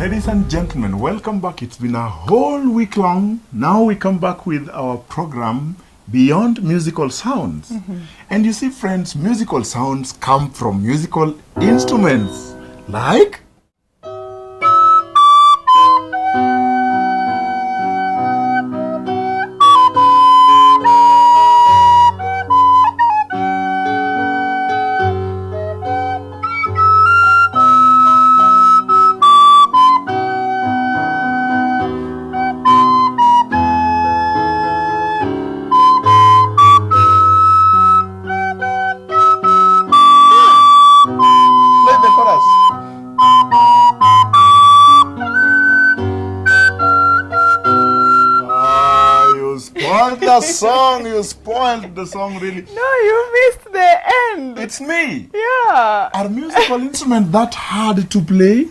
Ladies and gentlemen, welcome back. It's been a whole week long. Now we come back with our program, Beyond Musical Sounds. And you see, friends, musical sounds come from musical instruments. Like? You spoiled the song really. No, you missed the end. It's me. Yeah. Are musical instruments that hard to play?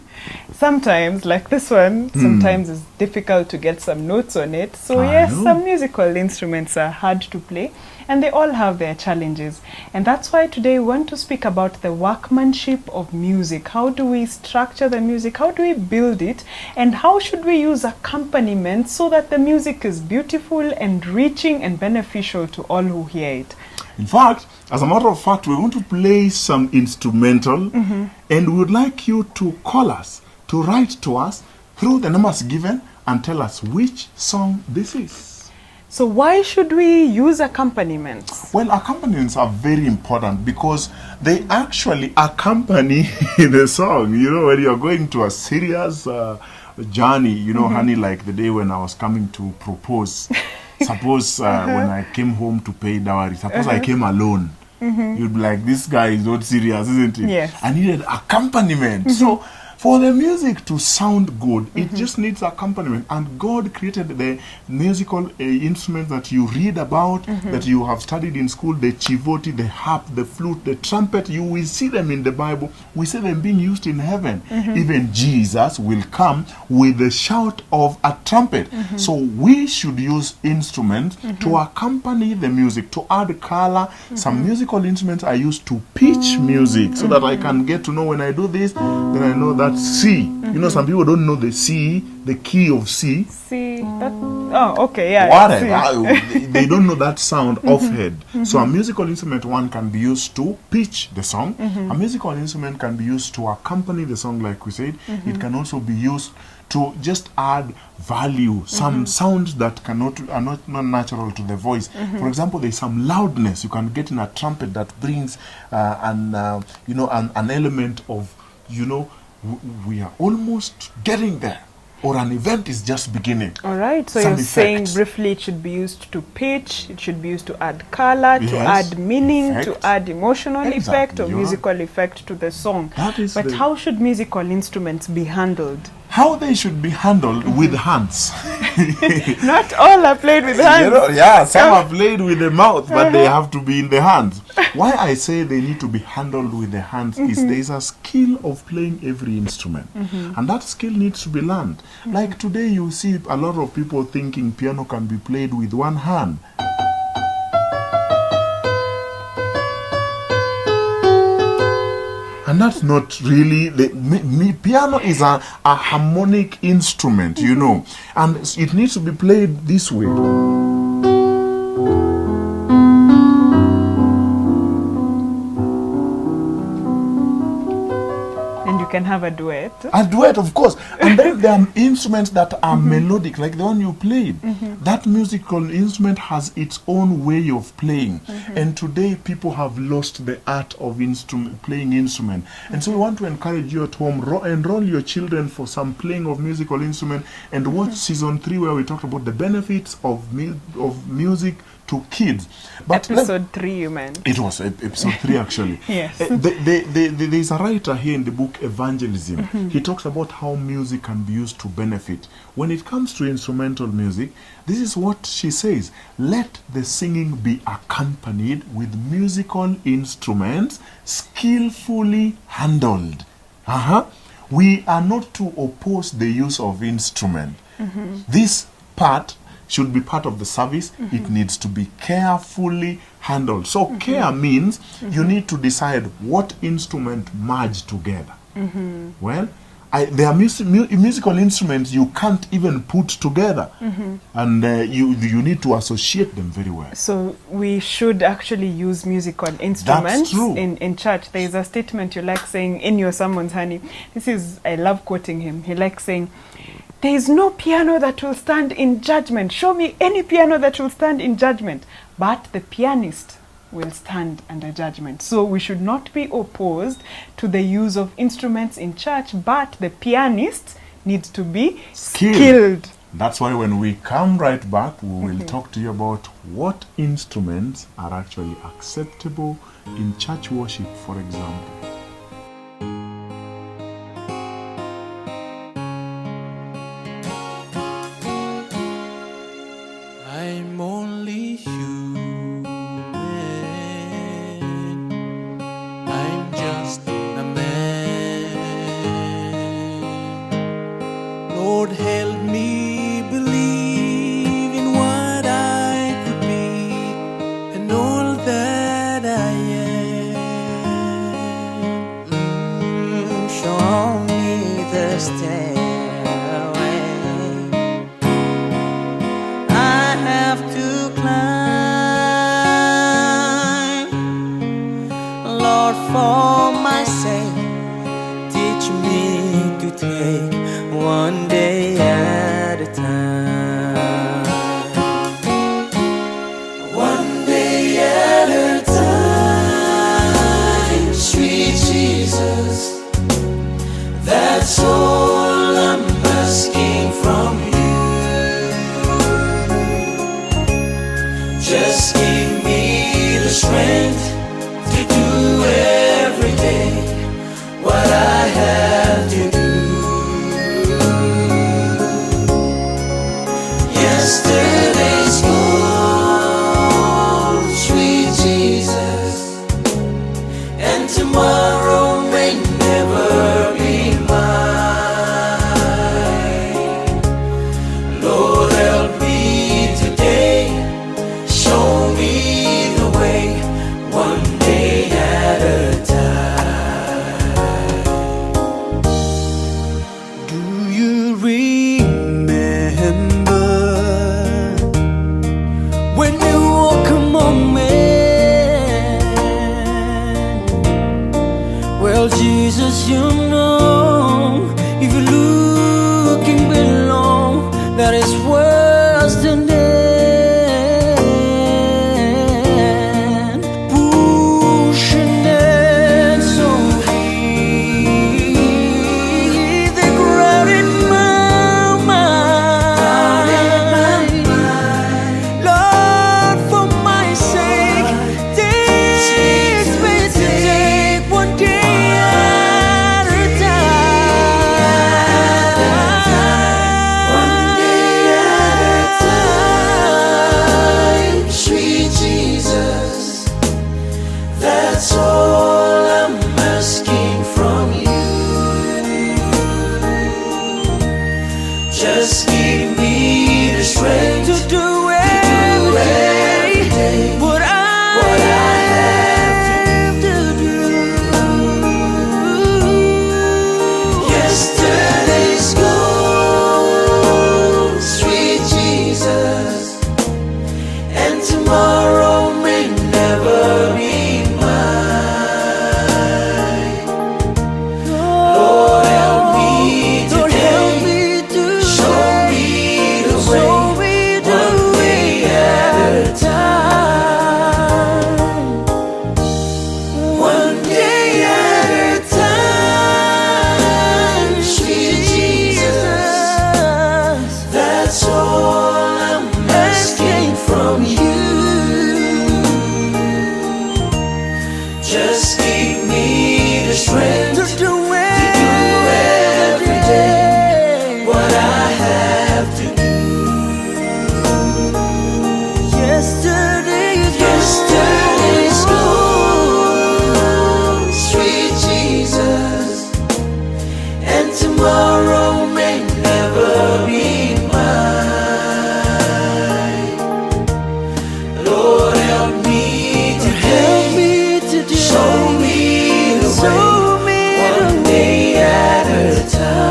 Sometimes, like this one, sometimes it's difficult to get some notes on it. So yes, some musical instruments are hard to play and they all have their challenges. And that's why today we want to speak about the workmanship of music. How do we structure the music? How do we build it? And how should we use accompaniments so that the music is beautiful and reaching and beneficial to all who hear it? In fact, as a matter of fact, we want to play some instrumental and we would like you to call us, to write to us through the numbers given and tell us which song this is. So why should we use accompaniments? Well, accompaniments are very important because they actually accompany the song. You know, when you're going to a serious journey, you know, honey, like the day when I was coming to propose. Suppose when I came home to pay dowry, suppose I came alone. You'd be like, this guy is not serious, isn't it? Yes. I needed accompaniment. So for the music to sound good, it just needs accompaniment. And God created the musical instruments that you read about, that you have studied in school, the chivoti, the harp, the flute, the trumpet. You will see them in the Bible. We see them being used in heaven. Even Jesus will come with the shout of a trumpet. So we should use instruments to accompany the music, to add color. Some musical instruments are used to pitch music so that I can get to know when I do this, then I know that C. You know, some people don't know the C, the key of C. C. Oh, okay, yeah. Whatever. They don't know that sound offhead. So a musical instrument, one can be used to pitch the song. A musical instrument can be used to accompany the song, like we said. It can also be used to just add value, some sounds that are not natural to the voice. For example, there's some loudness you can get in a trumpet that brings an element of, you know, we are almost getting there, or an event is just beginning. All right, so Some you're saying briefly it should be used to pitch, it should be used to add color, to add meaning, to add emotional effect or musical effect to the song. But how should musical instruments be handled? How they should be handled with hands. Not all are played with hands. You know, some are played with the mouth, but they have to be in the hands. Why I say they need to be handled with the hands is there is a skill of playing every instrument. And that skill needs to be learned. Like today you see a lot of people thinking piano can be played with one hand. And that's not really, piano is a harmonic instrument, you know, and it needs to be played this way. And you can have a duet. A duet, of course. And then there are instruments that are melodic, like the one you played. That musical instrument has its own way of playing. And today people have lost the art of playing instrument. And so we want to encourage you at home, enroll your children for some playing of musical instrument, and watch season 3 where we talked about the benefits of music to kids. But episode 3, you meant? It was episode 3 actually. Yes. There's a writer here in the book Evangelism. He talks about how music can be used to benefit. When it comes to instrumental music, this is what she says: let the singing be accompanied with musical instruments skillfully handled. We are not to oppose the use of instrument. This part should be part of the service. It needs to be carefully handled. So care means you need to decide what instrument merge together. Well, there are musical instruments you can't even put together, and you need to associate them very well. So we should actually use musical instruments in church. There is a statement you like saying in your sermons, honey. I love quoting him. He likes saying, "There is no piano that will stand in judgment. Show me any piano that will stand in judgment, but the pianist will stand under judgment." So we should not be opposed to the use of instruments in church, but the pianist needs to be skilled. That's why when we come right back, we will talk to you about what instruments are actually acceptable in church worship, for example. I'm only human. I'm just a man. Lord, help me believe in what I could be and all that I am. Show me the stairway I have to climb. Lord, for my sake, teach me to take one day at a time. One day at a time, sweet Jesus, that's all I'm asking from you. Just give me the strength to do every day what I have to do. Yesterday's gone, sweet Jesus, and tomorrow may never be mine. Lord, help me today, show me the way, one day at a time. Do you remember when you walk among men? Well, Jesus, you know, if you're looking below, that is worse than death. Pushing and so heavy, they crowded my mind. Lord, for my sake, teach me to take one day at a time. One day at a time, sweet Jesus, that's all I'm asking from you. Just give me the strength to do every day what I have to do. Yesterday's gone, sweet Jesus, and tomorrow may never be mine. Lord, help me today, show me the way, one day at a time. One day at a time, sweet Jesus, that's all I'm asking from you. Just give me the strength to do every day what I have to do. Yesterday's gone, sweet Jesus, and tomorrow may never be mine. Lord, help me today, show me the way, one day at a time.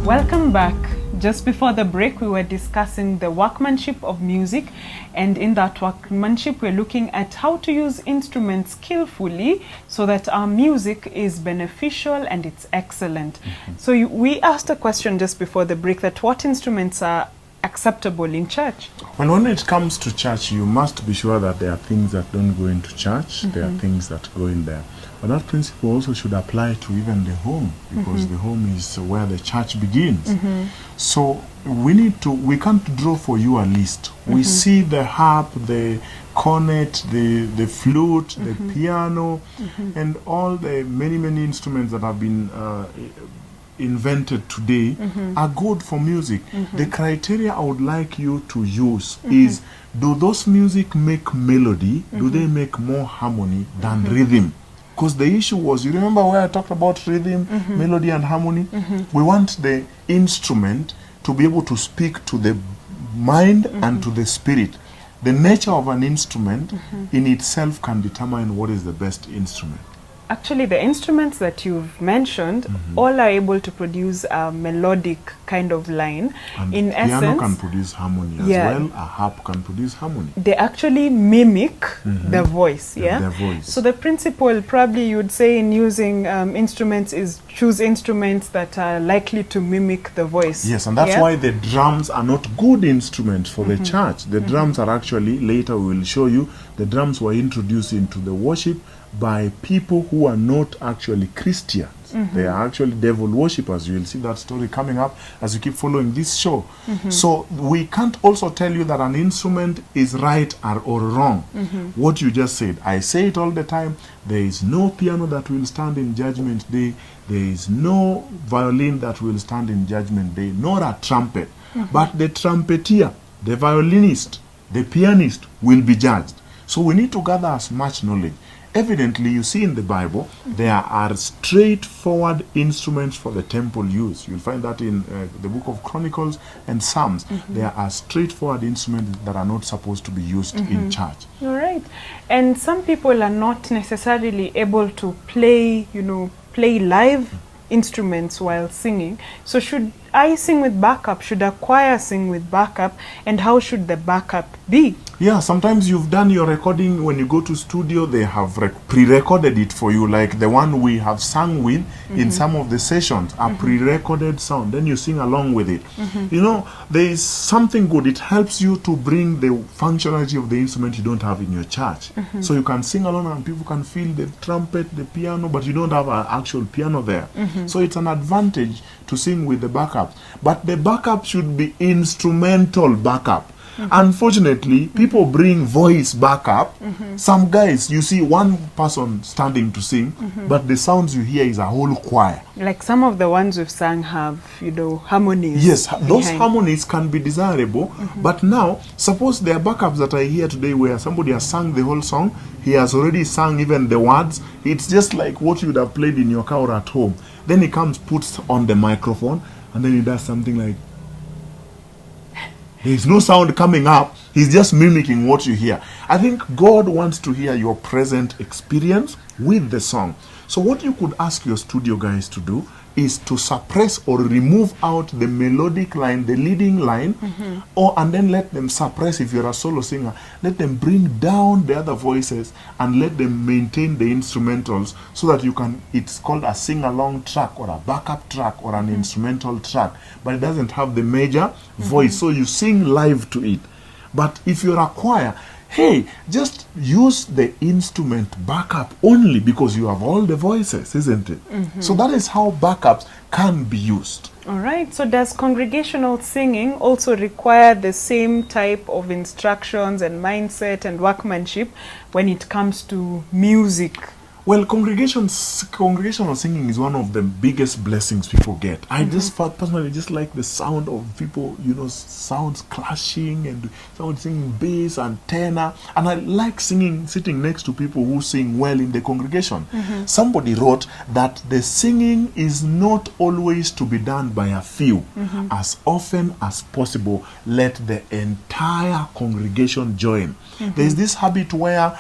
Welcome back. Just before the break, we were discussing the workmanship of music, and in that workmanship, we're looking at how to use instruments skillfully so that our music is beneficial and it's excellent. So we asked a question just before the break that what instruments are acceptable in church? Well, when it comes to church, you must be sure that there are things that don't go into church, there are things that go in there. But that principle also should apply to even the home, because the home is where the church begins. So we can't draw for you a list. We see the harp, the cornet, the flute, the piano, and all the many instruments that have been invented today are good for music. The criteria I would like you to use is, do those music make melody? Do they make more harmony than rhythm? Because the issue was, you remember where I talked about rhythm, melody and harmony? We want the instrument to be able to speak to the mind and to the spirit. The nature of an instrument in itself can determine what is the best instrument. Actually, the instruments that you've mentioned all are able to produce a melodic kind of line. And in piano essence, can produce harmony as well. A harp can produce harmony. they actually mimic the voice. The voice. So the principle probably you'd say in using instruments is choose instruments that are likely to mimic the voice. Yes, and that's why the drums are not good instruments for the church. The drums are actually, later we will show you, the drums were introduced into the worship by people who are not actually Christians. They are actually devil worshippers. You will see that story coming up as you keep following this show. So we can't also tell you that an instrument is right or wrong. What you just said, I say it all the time, there is no piano that will stand in judgment day. There is no violin that will stand in judgment day, nor a trumpet. But the trumpeter, the violinist, the pianist will be judged. So we need to gather as much knowledge. Evidently, you see in the Bible, there are straightforward instruments for the temple use. You'll find that in the book of Chronicles and Psalms. There are straightforward instruments that are not supposed to be used in church. All right. And some people are not necessarily able to play, play live instruments while singing. So should I sing with backup? Should a choir sing with backup? And how should the backup be? Yeah, sometimes you've done your recording. When you go to studio, they have pre-recorded it for you, like the one we have sung with in some of the sessions, a pre-recorded sound. Then you sing along with it. There is something good. It helps you to bring the functionality of the instrument you don't have in your church. So you can sing along and people can feel the trumpet, the piano, but you don't have an actual piano there. So it's an advantage to sing with the backup. But the backup should be instrumental backup. Unfortunately, people bring voice backup. Some guys, you see one person standing to sing, but the sounds you hear is a whole choir. Like some of the ones we've sang have, harmonies. Yes, those behind. harmonies can be desirable, but now, suppose there are backups that I hear today where somebody has sung the whole song, he has already sung even the words. It's just like what you would have played in your car or at home. Then he comes, puts on the microphone, and then he does something like, there's no sound coming up. He's just mimicking what you hear. I think God wants to hear your present experience with the song. So what you could ask your studio guys to do is to suppress or remove out the melodic line, the leading line, and then let them suppress. If you're a solo singer, let them bring down the other voices and let them maintain the instrumentals so that you can, it's called a sing-along track or a backup track or an instrumental track, but it doesn't have the major voice, so you sing live to it. But if you're a choir, hey, just use the instrument backup only because you have all the voices, isn't it? So that is how backups can be used. All right. So does congregational singing also require the same type of instructions and mindset and workmanship when it comes to music? Well, congregational singing is one of the biggest blessings people get. I just personally just like the sound of people, sounds clashing and someone singing bass and tenor. And I like sitting next to people who sing well in the congregation. Somebody wrote that the singing is not always to be done by a few. As often as possible, let the entire congregation join. There's this habit where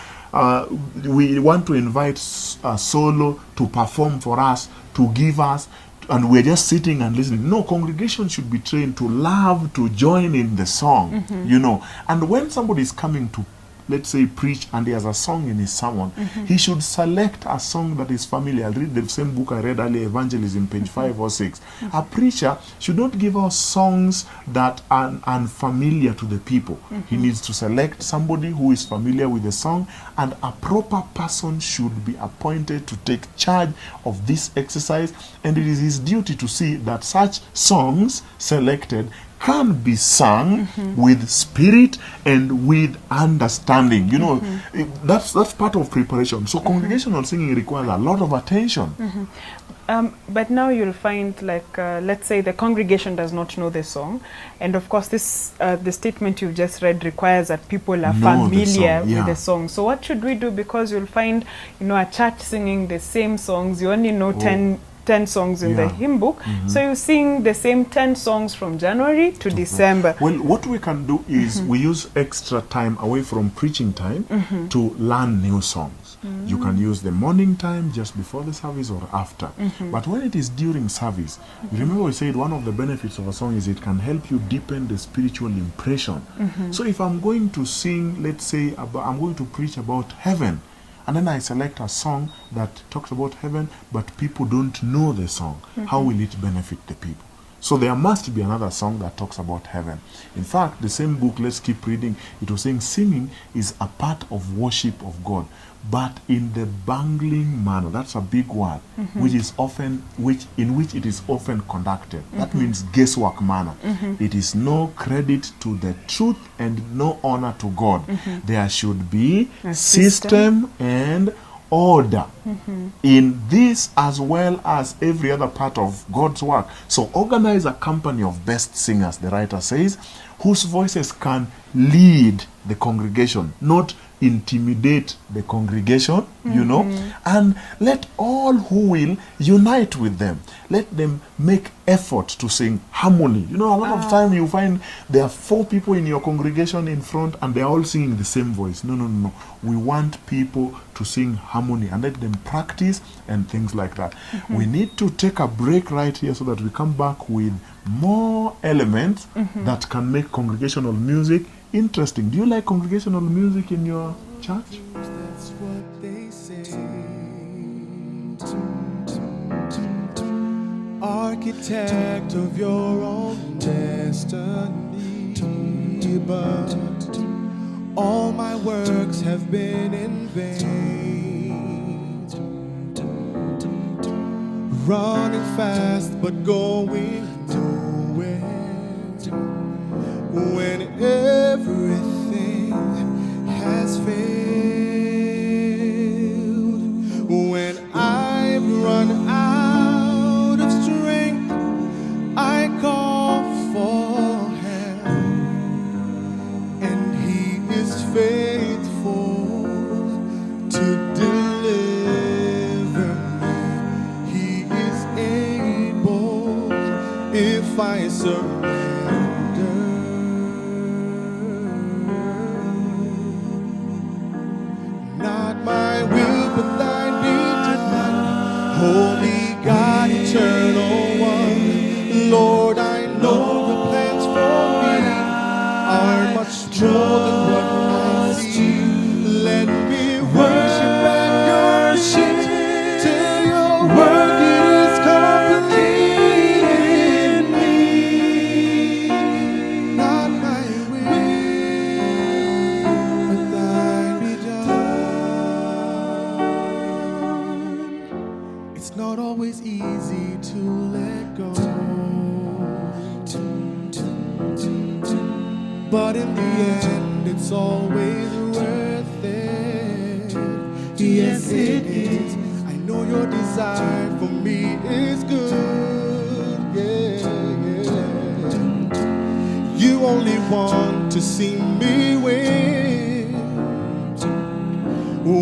we want to invite a solo to perform for us, to give us, and we're just sitting and listening. No, congregation should be trained to love to join in the song, you know. And when somebody is coming to, let's say, preach, and he has a song in his sermon, he should select a song that is familiar. I'll read the same book I read earlier, Evangelism, page 5 or 6. A preacher should not give us songs that are unfamiliar to the people. He needs to select somebody who is familiar with the song, and a proper person should be appointed to take charge of this exercise, and it is his duty to see that such songs selected can be sung with spirit and with understanding. You know, that's part of preparation. So congregational singing requires a lot of attention. But now you'll find, like, let's say the congregation does not know the song, and of course this the statement you've just read requires that people are Know the familiar song, with the song. So what should we do? Because you'll find, you know, a church singing the same songs. You only know 10 songs in the hymn book, so you sing the same 10 songs from January to December. Well, what we can do is we use extra time away from preaching time to learn new songs. You can use the morning time just before the service or after. But when it is during service, you remember we said one of the benefits of a song is it can help you deepen the spiritual impression. So if I'm going to sing, let's say, I'm going to preach about heaven, and then I select a song that talks about heaven, but people don't know the song, how will it benefit the people? So there must be another song that talks about heaven. In fact, the same book, let's keep reading, it was saying singing is a part of worship of God, but in the bungling manner. That's a big word, which is often, in which it is often conducted. That means guesswork manner. It is no credit to the truth and no honor to God. There should be A system and order in this, as well as every other part of God's work. So organize a company of best singers, the writer says, whose voices can lead the congregation, not intimidate the congregation, you know, and let all who will unite with them. Let them make effort to sing harmony. You know, a lot of time you find there are 4 people in your congregation in front and they're all singing the same voice. No. We want people to sing harmony and let them practice and things like that. We need to take a break right here so that we come back with more elements that can make congregational music interesting. Do you like congregational music in your church? That's what they say. Architect of your own destiny, but all my works have been in vain. Running fast but going nowhere, when everything has failed, when I've run out of strength, I call for help, and He is faithful to deliver me. He is able if I surrender. Holy God, eternal one, Lord, I know the plans for me are much more than what I see. Let me worship at your feet till your work is complete in me. Not my will, but thine be done. It's not always easy to let go, but in the end it's always worth it. Yes, it is. I know your desire for me is good. Yeah. You only want to see me win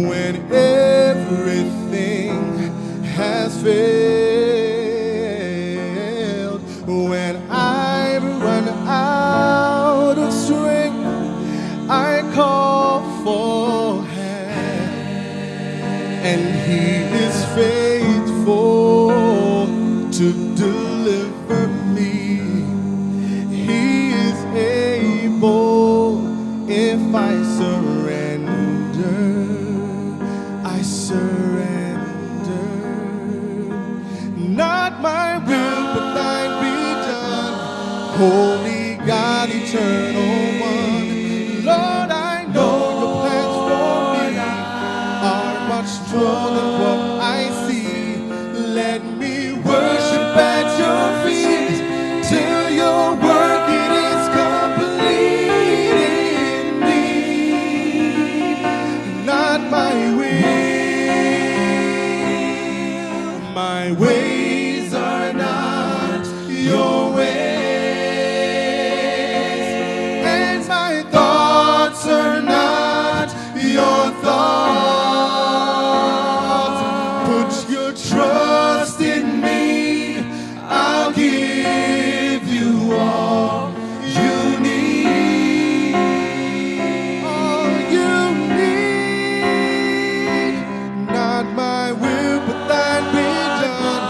when everything has failed, when I've run out of strength, I call for help, and He is faithful to to deliver me. He is able. If I surrender, I surrender. Not my will, but thine be done. Holy God, eternal one, Lord, I know your plans for me are much more than what I see. Let me worship at your feet till your work it is complete in me. Not my will, my ways are not your ways, and my thoughts are not your thoughts. Put your trust in me, I'll give you all you need. All you need. Not my will, but thine be done.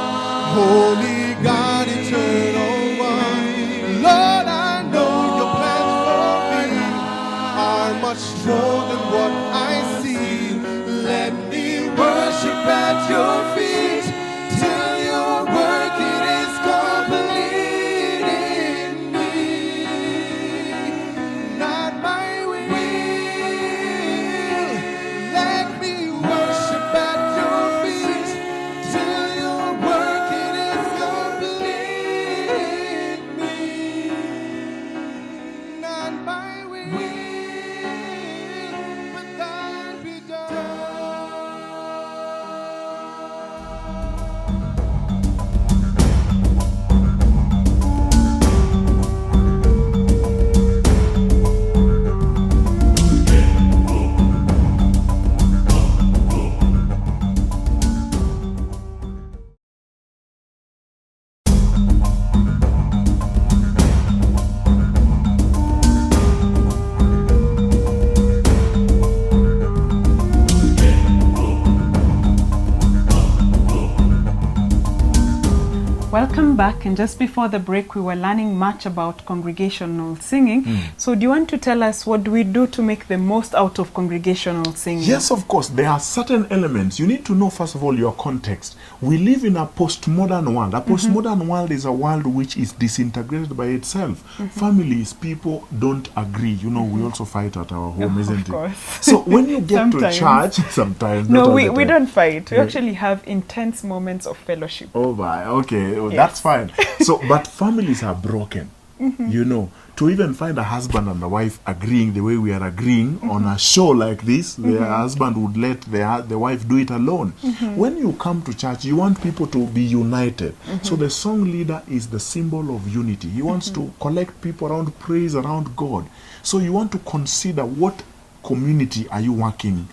Holy God, eternal one, Lord, I know your plans for me are much more than what I see. Let me worship at your feet till your work it is complete in me. Not my will. Let me worship at your feet till your work it is complete in me. Not my will, but thine be done. Welcome back, and just before the break we were learning much about congregational singing. So do you want to tell us what do we do to make the most out of congregational singing? Yes, of course. There are certain elements. You need to know, first of all, your context. We live in a postmodern world. A postmodern world is a world which is disintegrated by itself. Families, people don't agree. You know, we also fight at our home, isn't it? course. So when you get to Sometimes. church, sometimes. not No, all we the time. don't fight. We Yeah. actually have intense moments of fellowship. Oh my, okay, Yes. that's fine. So, but families are broken. You know, to even find a husband and a wife agreeing the way we are agreeing on a show like this, the husband would let the wife do it alone. When you come to church, you want people to be united. So the song leader is the symbol of unity. He wants to collect people around praise, around God. So you want to consider what community are you working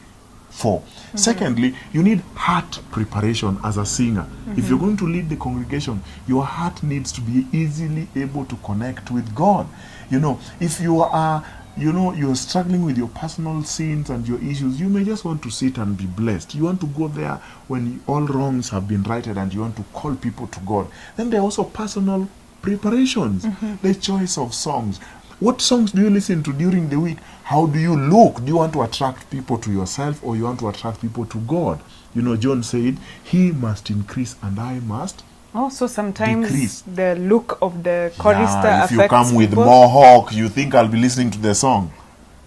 for. Secondly, you need heart preparation as a singer. If you're going to lead the congregation, your heart needs to be easily able to connect with God. You know, if you are, you're struggling with your personal sins and your issues, you may just want to sit and be blessed. You want to go there when all wrongs have been righted and you want to call people to God. Then there are also personal preparations, the choice of songs. What songs do you listen to during the week? How do you look? Do you want to attract people to yourself, or you want to attract people to God? You know, John said, he must increase and I must Also, sometimes decrease. the look of the chorister if you affects come with people. mohawk, you think I'll be listening to the song.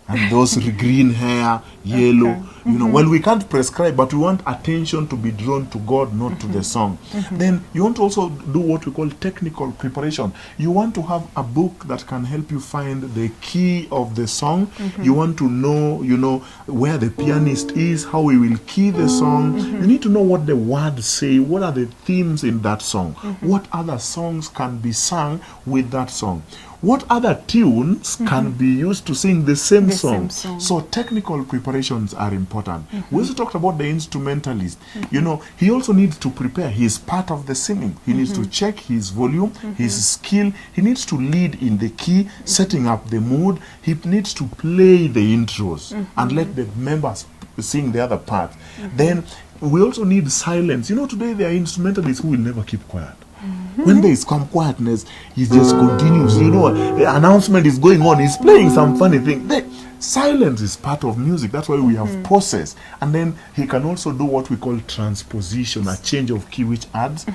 And those green hair, yellow, you know, well, we can't prescribe, but we want attention to be drawn to God, not to the song. Then you want to also do what we call technical preparation. You want to have a book that can help you find the key of the song. You want to know, where the pianist is, how he will key the song. You need to know what the words say, what are the themes in that song, what other songs can be sung with that song. What other tunes can be used to sing the same song? So technical preparations are important. We also talked about the instrumentalist. You know, he also needs to prepare. He's part of the singing. He needs to check his volume, his skill. He needs to lead in the key, setting up the mood. He needs to play the intros and let the members sing the other part. Then we also need silence. You know, today there are instrumentalists who will never keep quiet. When there is some quietness, he just continues. You know, the announcement is going on. He's playing some funny thing. Silence is part of music. That's why we have pauses. And then he can also do what we call transposition, a change of key, which adds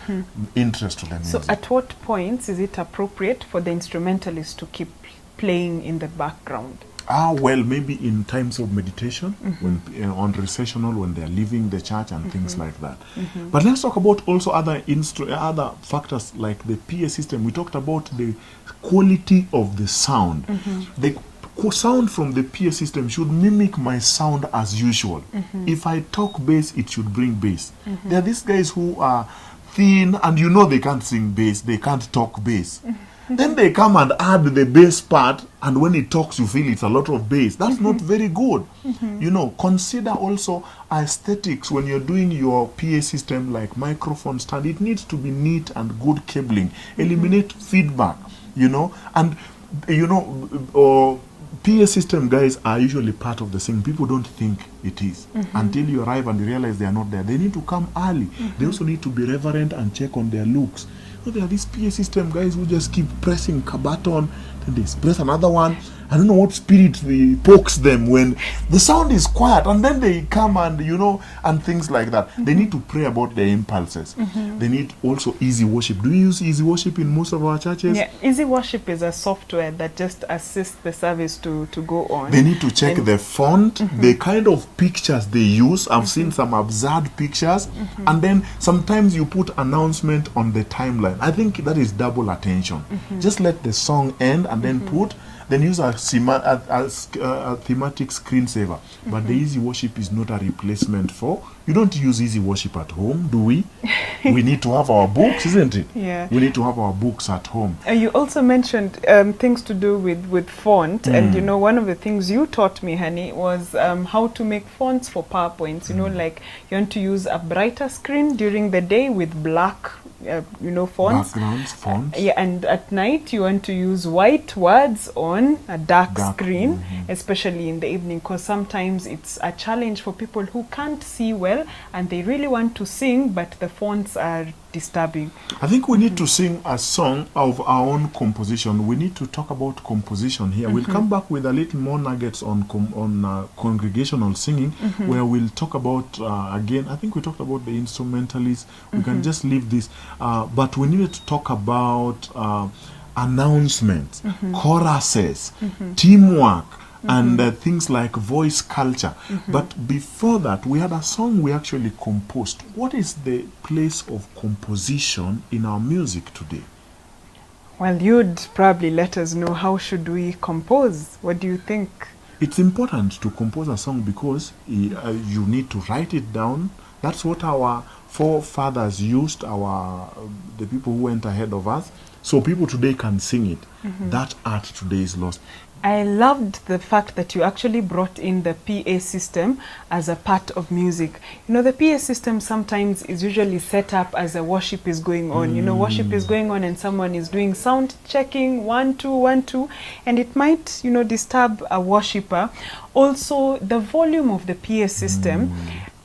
interest to the music. So at what points is it appropriate for the instrumentalist to keep playing in the background? Well, maybe in times of meditation, when on recessional, when they're leaving the church and things like that. But let's talk about also other factors like the PA system. We talked about the quality of the sound. The sound from the PA system should mimic my sound as usual. If I talk bass, it should bring bass. There are these guys who are thin, and you know they can't sing bass, they can't talk bass. Then they come and add the bass part, and when it talks, you feel it's a lot of bass. That's not very good. You know, consider also aesthetics when you're doing your PA system, like microphone stand. It needs to be neat and good cabling. Eliminate feedback, you know, and you know, PA system guys are usually part of the singing. People don't think it is until you arrive and you realize they are not there. They need to come early. They also need to be reverent and check on their looks. So there are these PA system guys who just keep pressing a button, then they press another one. I don't know what spirit pokes them when the sound is quiet, and then they come and, you know, and things like that. They need to pray about their impulses. They need also easy worship. Do we use easy worship in most of our churches? Yeah, easy worship is a software that just assists the service to go on. They need to check the font, the kind of pictures they use. I've seen some absurd pictures. And then sometimes you put announcement on the timeline. I think that is double attention. Just let the song end and then then use a thematic screensaver. But the easy worship is not a replacement for. You don't use easy worship at home, do we? We need to have our books, isn't it? Yeah. We need to have our books at home. You also mentioned things to do with font, and you know, one of the things you taught me, honey, was how to make fonts for PowerPoints. You know, like you want to use a brighter screen during the day with black you know, fonts. Backgrounds, fonts. Yeah, and at night you want to use white words on a dark screen, especially in the evening, because sometimes it's a challenge for people who can't see well and they really want to sing, but the fonts are disturbing. I think we need to sing a song of our own composition. We need to talk about composition here. We'll come back with a little more nuggets on congregational singing, where we'll talk about, again, I think we talked about the instrumentalists. We can just leave this. But we needed to talk about announcements, choruses, teamwork, and things like voice culture. But before that, we had a song we actually composed. What is the place of composition in our music today? Well, you'd probably let us know, how should we compose? What do you think? It's important to compose a song because you need to write it down. That's what our forefathers used, the people who went ahead of us. So people today can sing it. That art today is lost. I loved the fact that you actually brought in the PA system as a part of music. You know, the PA system sometimes is usually set up as a worship is going on. You know, worship is going on and someone is doing sound checking, 1 2 1 2, and it might, you know, disturb a worshipper. Also, the volume of the PA system.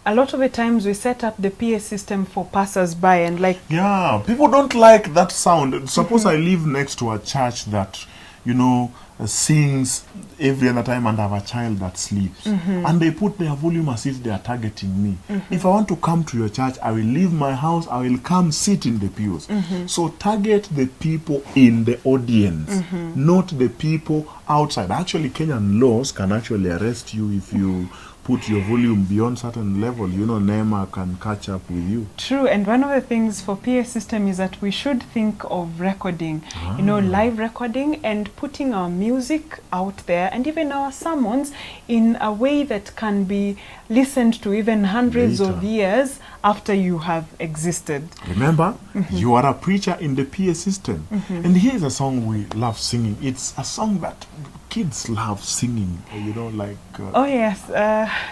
A lot of the times we set up the PA system for passers-by, and like... Yeah, people don't like that sound. Suppose I live next to a church that, you know, sings every other time and have a child that sleeps. And they put their volume as if they are targeting me. If I want to come to your church, I will leave my house, I will come sit in the pews. So target the people in the audience, not the people outside. Actually, Kenyan laws can actually arrest you if you put your volume beyond certain level. You know, NEMA can catch up with you. True, and one of the things for PA system is that we should think of recording, you know, live recording and putting our music out there and even our sermons in a way that can be listened to even hundreds of years after you have existed. Remember, you are a preacher in the PA system. And here's a song we love singing. It's a song that kids love singing, you know, like... oh yes,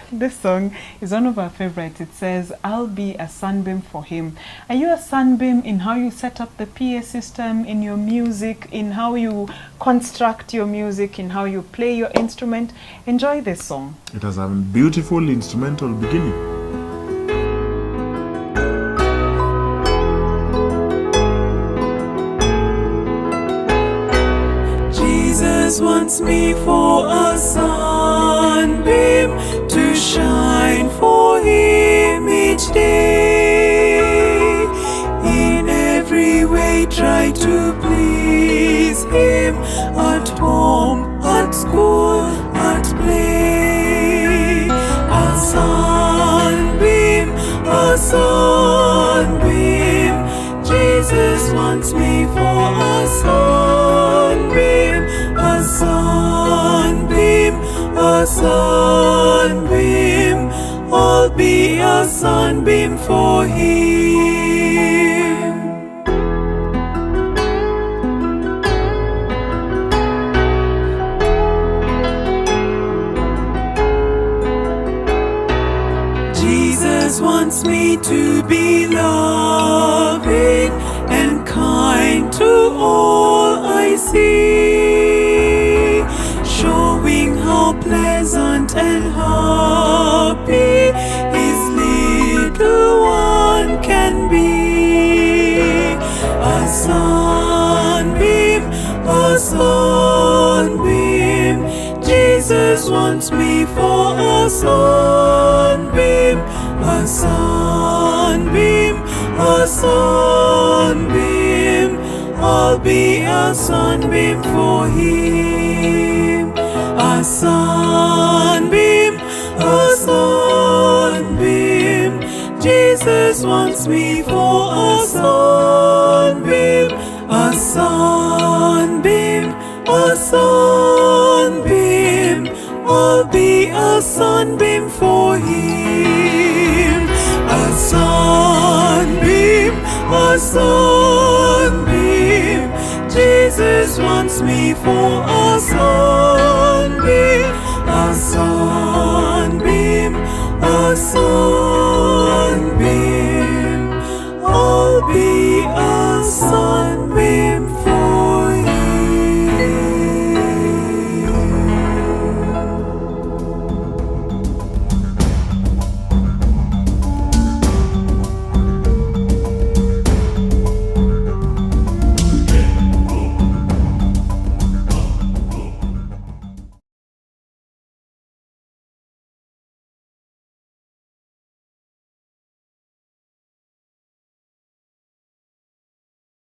this song is one of our favorites. It says, I'll be a sunbeam for him. Are you a sunbeam in how you set up the PA system, in your music, in how you construct your music, in how you play your instrument? Enjoy this song. It has a beautiful instrumental beginning. Jesus wants me for a sunbeam to shine for Him each day. In every way try to please Him, at home, at school, at play. A sunbeam, a sunbeam. Jesus wants me for a sunbeam, a sunbeam, a sunbeam. I'll be a sunbeam for Him. Jesus wants me to be loving and kind to all I see, showing how pleasant and happy His little one can be. A sunbeam, a sunbeam. Jesus wants me for a sunbeam, a sunbeam, a sunbeam. I'll be a sunbeam for Him. A sunbeam, a sunbeam. Jesus wants me for a sunbeam, a sunbeam, a sunbeam. I'll be a sunbeam for Him. A sunbeam, a sunbeam. Jesus wants me for